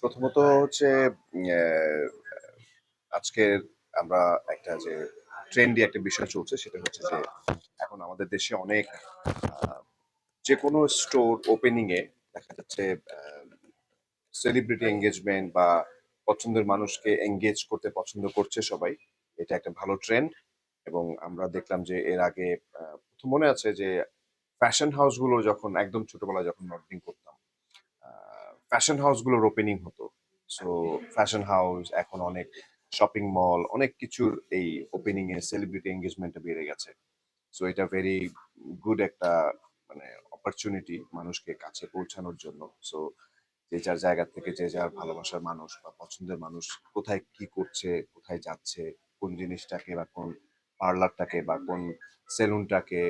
প্রথমত হচ্ছে আহ, আজকে আমরা একটা যে ট্রেন্ডি একটা বিষয় চলছে সেটা হচ্ছে যে এখন আমাদের দেশে অনেক আহ, যে কোনো স্টোর ওপেনিং এ দেখা যাচ্ছে সেলিব্রিটি এঙ্গেজমেন্ট বা পছন্দের মানুষকে এঙ্গেজ করতে পছন্দ করছে সবাই। এটা একটা ভালো ট্রেন্ড। এবং আমরা দেখলাম যে এর আগে প্রথম মনে আছে যে ফ্যাশন হাউস গুলো যখন একদম ছোটবেলায় যখন মডেলিং করতাম, ফ্যাশন হাউস গুলোর ওপেনিং হতো। সো ফ্যাশন হাউস এখন অনেক শপিং মল অনেক কিছুর এই ওপেনিং এ সেলিব্রিটি এঙ্গেজমেন্টটা বেড়ে গেছে। সো এটা ভেরি গুড একটা মানে অপরচুনিটি মানুষকে কাছে পৌঁছানোর জন্য। সো যে যার জায়গা থেকে যে যার ভালোবাসার মানুষ বা পছন্দের মানুষ কোথায় কি করছে, কোথায় যাচ্ছে, কোন জিনিসটাকে বা কোন পার্লারটাকে বা কোন সেলুনটাকে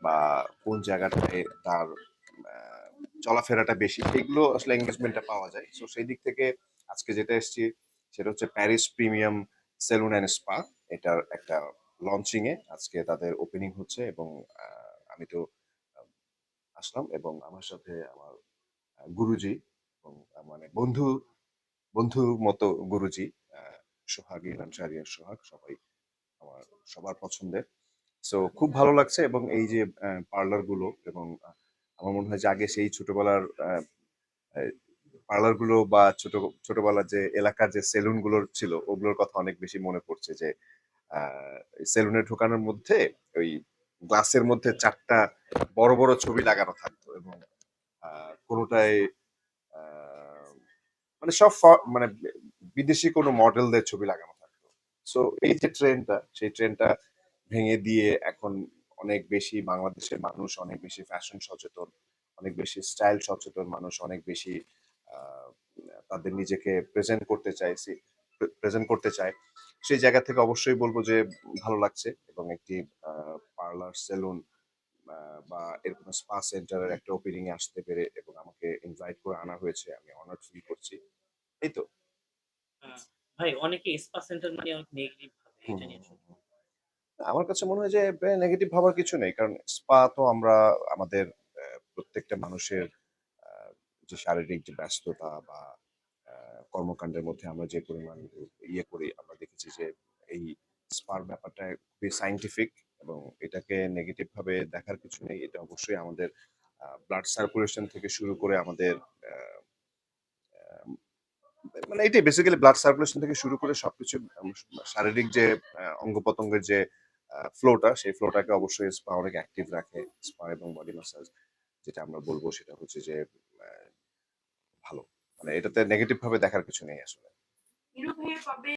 বা কোন জায়গাটায় তার আহ, চলাফেরাটা বেশি, এগুলো আসলে এঙ্গেজমেন্টটা পাওয়া যায়। সো সেই দিক থেকে আজকে যেটা এসেছি সেটা হচ্ছে Paris premium salon and spa. এটার একটা লঞ্চিং এ আজকে তাদের ওপেনিং হচ্ছে এবং আমি তো আহ, আসলাম এবং আমার সাথে আমার গুরুজি এবং মানে বন্ধু বন্ধুর মতো গুরুজি, আহ, সোহাগ, ইরান শাহরিয়ার সোহাগ, সবাই আমার সবার পছন্দের। সো খুব ভালো লাগছে এবং এই যে পার্লার গুলো এবং আমার মনে হয় যে আগে সেই ছোটবেলার পার্লার গুলো বা ছোটবেলার যে এলাকার যে সেলুন গুলো ছিল ওগুলোর কথা অনেক বেশি মনে পড়ছে যে সেলুনে ঢোকানোর মধ্যে ওই গ্লাসের মধ্যে চারটা বড় বড় ছবি লাগানো থাকতো এবং কোনোটায় আহ, মানে সব মানে বিদেশি কোনো মডেলদের ছবি লাগানো থাকতো। সো এই যে ট্রেন্ডটা, সেই ট্রেন্ডটা ভেঙে দিয়ে এখন অনেক বেশি বাংলাদেশের মানুষ অনেক বেশি ফ্যাশন সচেতন, অনেক বেশি স্টাইল সচেতন মানুষ, অনেক বেশি আহ, তাদের নিজেকে প্রেজেন্ট করতে চায়। সেই জায়গা থেকে অবশ্যই বলবো যে ভালো লাগছে এবং একটি পার্লার সেলুন বা এরকম স্পা সেন্টারের একটা ওপেনিং এ আসতে পেরে এবং আমাকে ইনভাইট করে আনা হয়েছে, আমি অনার্ড ফিল করছি। এই তো। হুম। ভাই অনেকে স্পা সেন্টার মানে অনেক নেগেটিভ ভাবে। হুম, এটা হুম, নিয়ে হুম, আসলে হুম। আমার কাছে মনে হয় যে নেগেটিভ ভাবার কিছু নেই, কারণ স্পা তো আমরা আমাদের প্রত্যেকটা মানুষের আহ, যে শারীরিক যে ব্যস্ততা বা কর্মকাণ্ডের মধ্যে আমরা যে পরিমাণ ইয়ে করি, আমরা দেখেছি যে এই স্পার ব্যাপারটা খুবই সাইন্টিফিক এবং এটাকে নেগেটিভ ভাবে দেখার কিছু নেই। এটা অবশ্যই আমাদের ব্লাড সার্কুলেশন থেকে শুরু করে আমাদের আহ, আহ, মানে এটাই বেসিক্যালি ব্লাড সার্কুলেশন থেকে শুরু করে সবকিছু শারীরিক যে অঙ্গ প্রত্যঙ্গের যে ফ্লোটা, সেই ফ্লোটাকে অবশ্যই স্পা অনেক অ্যাক্টিভ রাখে। স্পা এবং বডি ম্যাসাজ যেটা আমরা বলবো সেটা হচ্ছে যে আহ, ভালো, মানে এটাতে নেগেটিভ ভাবে দেখার কিছু নেই আসলে।